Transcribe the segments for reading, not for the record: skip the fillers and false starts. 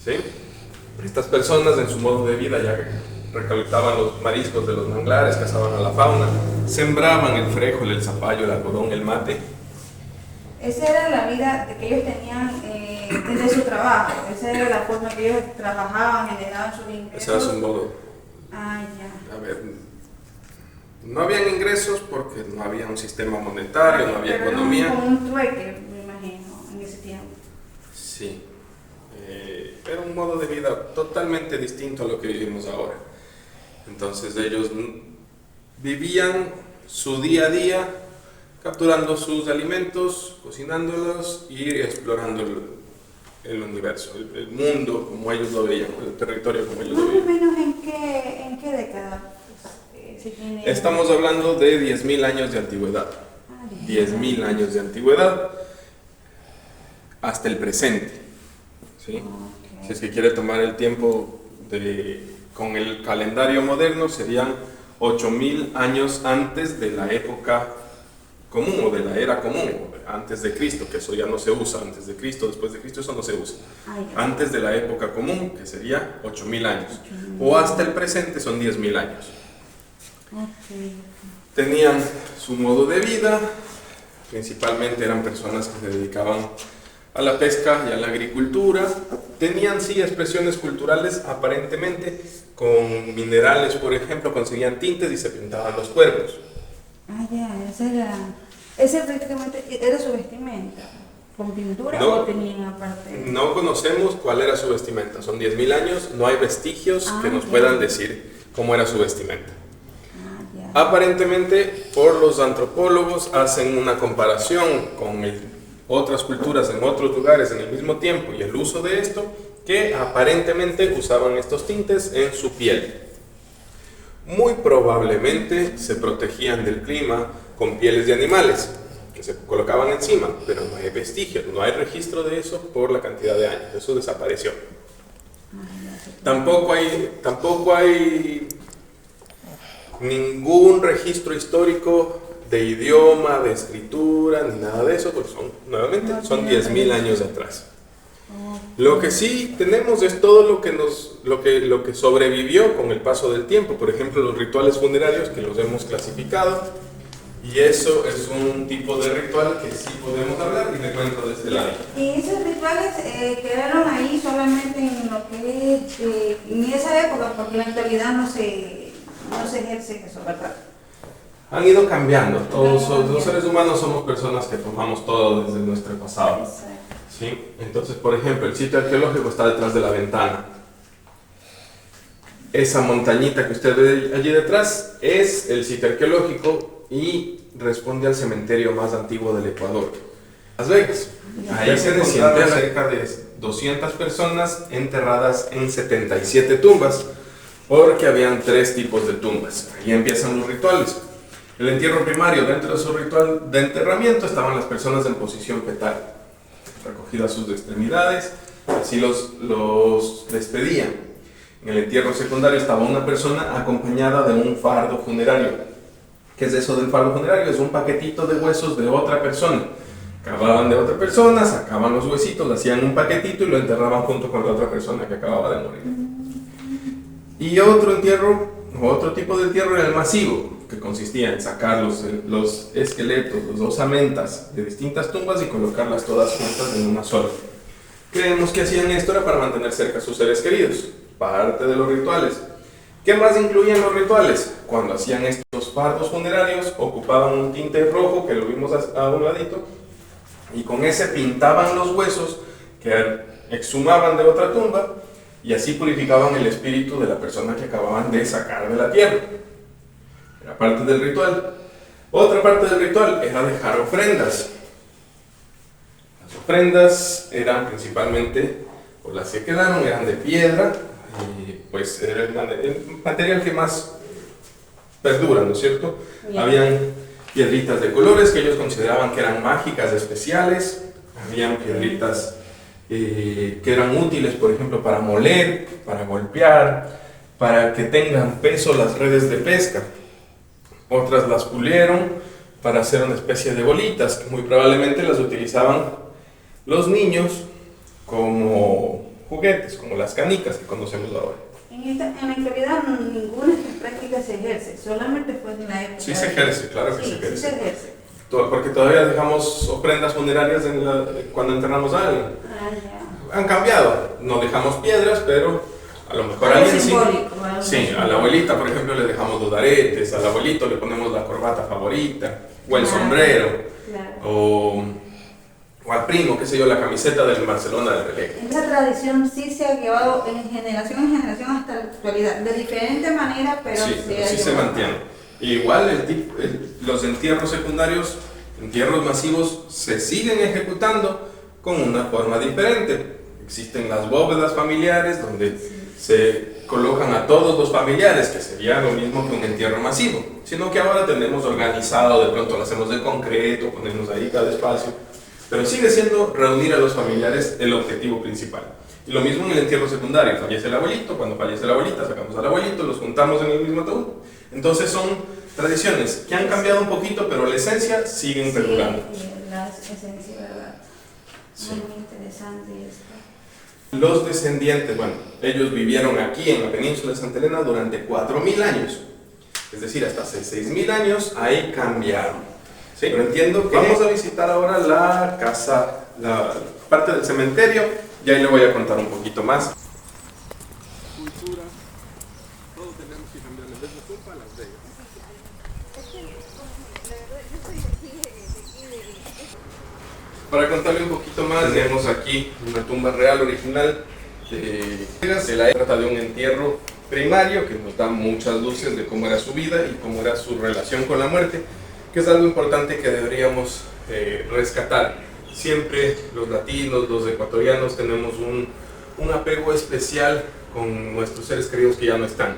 ¿sí? Estas personas en su modo de vida ya recolectaban los mariscos de los manglares, cazaban a la fauna, sembraban el frijol, el zapallo, el algodón, el mate. Esa era la vida que ellos tenían desde su trabajo, esa era la forma que ellos trabajaban, generaban sus ingresos. Ese era su modo. Ah, ya. A ver, no habían ingresos porque no había un sistema monetario, no había economía. Era como un trueque, me imagino, en ese tiempo. Sí, era un modo de vida totalmente distinto a lo que vivimos ahora. Entonces ellos vivían su día a día capturando sus alimentos, cocinándolos y explorando el universo, el mundo como ellos lo veían, el territorio como ellos lo Más o veían. menos en qué década se tiene. Estamos hablando de 10.000 años de antigüedad. 10.000 años de antigüedad hasta el presente. ¿Sí? Okay. Si es que quiere tomar el tiempo con el calendario moderno, serían 8.000 años antes de la época común o de la era común, antes de Cristo, que eso ya no se usa, antes de Cristo, después de Cristo, eso no se usa. Antes de la época común, que sería 8.000 años, o hasta el presente son 10.000 años. Okay. Tenían su modo de vida, principalmente eran personas que se dedicaban a la pesca y a la agricultura. Tenían sí expresiones culturales aparentemente, con minerales por ejemplo, conseguían tintes y se pintaban los cuerpos. Ah, ya, ese prácticamente era su vestimenta, con pintura No, o tenían aparte. no conocemos cuál era su vestimenta, son 10.000 años, no hay vestigios que nos puedan decir cómo era su vestimenta. Aparentemente, por los antropólogos hacen una comparación con otras culturas en otros lugares en el mismo tiempo y el uso de esto, que aparentemente usaban estos tintes en su piel. Muy probablemente se protegían del clima con pieles de animales que se colocaban encima, pero no hay vestigios, no hay registro de eso por la cantidad de años, eso desapareció. Tampoco hay ningún registro histórico de idioma, de escritura, ni nada de eso, porque son 10.000 años atrás. Lo que sí tenemos es todo lo que sobrevivió con el paso del tiempo. Por ejemplo, los rituales funerarios, que los hemos clasificado, y eso es un tipo de ritual que sí podemos hablar, y le cuento de este lado. ¿Y esos rituales quedaron ahí solamente en lo que en esa época? Porque en la actualidad no se ejerce eso, ¿verdad? Han ido cambiando. Todos los seres humanos somos personas que tomamos todo desde nuestro pasado. Exacto. ¿Sí? Entonces, por ejemplo, el sitio arqueológico está detrás de la ventana. Esa montañita que usted ve allí detrás es el sitio arqueológico y responde al cementerio más antiguo del Ecuador, Las Vegas. Ahí se encontraron cerca de 200 personas enterradas en 77 tumbas, porque habían 3 tipos de tumbas. Ahí empiezan los rituales. El entierro primario, dentro de su ritual de enterramiento estaban las personas en posición fetal, recogidas sus extremidades, así los despedían. En el entierro secundario estaba una persona acompañada de un fardo funerario. ¿Qué es eso del fardo funerario? Es un paquetito de huesos de otra persona. Cavaban de otra persona, sacaban los huesitos, hacían un paquetito y lo enterraban junto con la otra persona que acababa de morir. Y otro tipo de entierro era el masivo, que consistía en sacar los esqueletos, las osamentas de distintas tumbas y colocarlas todas juntas en una sola. Creemos que hacían esto era para mantener cerca a sus seres queridos, parte de los rituales. ¿Qué más incluían los rituales? Cuando hacían estos fardos funerarios, ocupaban un tinte rojo, que lo vimos a un ladito, y con ese pintaban los huesos que exhumaban de otra tumba, y así purificaban el espíritu de la persona que acababan de sacar de la tierra. Era parte del ritual. Otra parte del ritual era dejar ofrendas. Las ofrendas eran principalmente, por las que quedaron, eran de piedra, y pues era el material que más perdura, ¿no es cierto? Habían piedritas de colores que ellos consideraban que eran mágicas, especiales. Habían piedritas que eran útiles, por ejemplo, para moler, para golpear, para que tengan peso las redes de pesca. Otras las pulieron para hacer una especie de bolitas, que muy probablemente las utilizaban los niños como juguetes, como las canicas que conocemos ahora. En la actualidad ninguna de estas prácticas se ejerce, solamente fue en la época. Sí se ejerce, claro que sí, se ejerce. Sí se ejerce. Porque todavía dejamos ofrendas funerarias cuando enterramos a alguien. Ya. Han cambiado, no dejamos piedras, pero a lo mejor Algo alguien simbólico, sí, a la abuelita, por ejemplo, le dejamos los aretes, al abuelito le ponemos la corbata favorita, o el sombrero, claro. o al primo, qué sé yo, la camiseta del Barcelona de Pelé. Esa tradición sí se ha llevado en generación hasta la actualidad, de diferente manera, pero sí se mantiene. Igual los entierros secundarios, entierros masivos, se siguen ejecutando con una forma diferente. Existen las bóvedas familiares donde se colocan a todos los familiares, que sería lo mismo que un entierro masivo, sino que ahora tenemos organizado, de pronto lo hacemos de concreto, ponemos ahí cada espacio, pero sigue siendo reunir a los familiares el objetivo principal. Y lo mismo en el entierro secundario, fallece el abuelito, cuando fallece la abuelita sacamos al abuelito, los juntamos en el mismo ataúd. Entonces son tradiciones que han cambiado un poquito, pero la esencia siguen perdurando. La esencia, ¿verdad? Sí. Muy interesante esto. Los descendientes, bueno, ellos vivieron aquí en la península de Santa Elena durante 4.000 años. Es decir, hasta hace 6.000 años ahí cambiaron. Sí, pero entiendo que vamos a visitar ahora la casa, la parte del cementerio, y ahí le voy a contar un poquito más. Cultura, todo tenemos que cambiar, en vez de tumba, Las Vegas. Para contarle un poquito más, tenemos aquí una tumba real original de Vegas. Se la trata de un entierro primario que nos da muchas luces de cómo era su vida y cómo era su relación con la muerte, que es algo importante que deberíamos rescatar. Siempre los latinos, los ecuatorianos tenemos un apego especial con nuestros seres queridos que ya no están,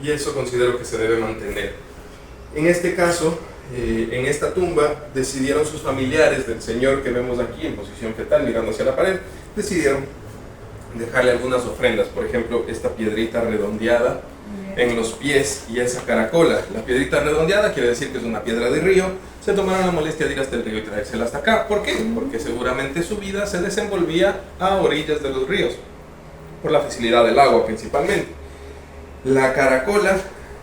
y eso considero que se debe mantener. En este caso, en esta tumba decidieron sus familiares del señor que vemos aquí en posición fetal mirando hacia la pared, decidieron dejarle algunas ofrendas, por ejemplo esta piedrita redondeada en los pies y esa caracola. La piedrita redondeada quiere decir que es una piedra de río. Se tomaron la molestia de ir hasta el río y traérsela hasta acá. ¿Por qué? Porque seguramente su vida se desenvolvía a orillas de los ríos, por la facilidad del agua principalmente. La caracola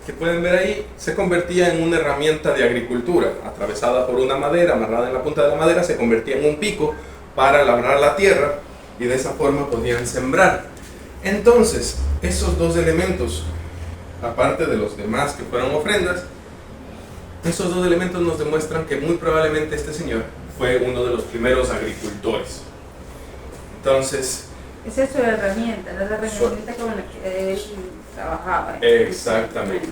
que pueden ver ahí se convertía en una herramienta de agricultura, atravesada por una madera, amarrada en la punta de la madera, se convertía en un pico para labrar la tierra y de esa forma podían sembrar. Entonces, esos dos elementos, aparte de los demás que fueron ofrendas, esos dos elementos nos demuestran que muy probablemente este señor fue uno de los primeros agricultores. Entonces, esa es su herramienta, la herramienta con la que él trabajaba. Exactamente.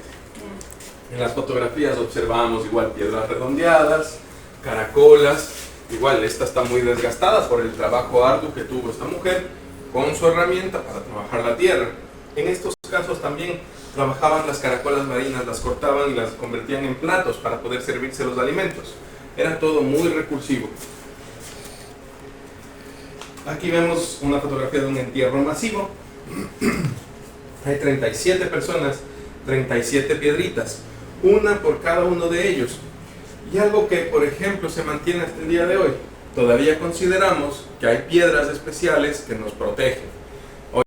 En las fotografías observamos igual piedras redondeadas, caracolas, igual esta está muy desgastada por el trabajo arduo que tuvo esta mujer con su herramienta para trabajar la tierra. En estos casos también trabajaban las caracolas marinas, las cortaban y las convertían en platos para poder servirse los alimentos. Era todo muy recursivo. Aquí vemos una fotografía de un entierro masivo. Hay 37 personas, 37 piedritas, una por cada uno de ellos. Y algo que, por ejemplo, se mantiene hasta el día de hoy. Todavía consideramos que hay piedras especiales que nos protegen.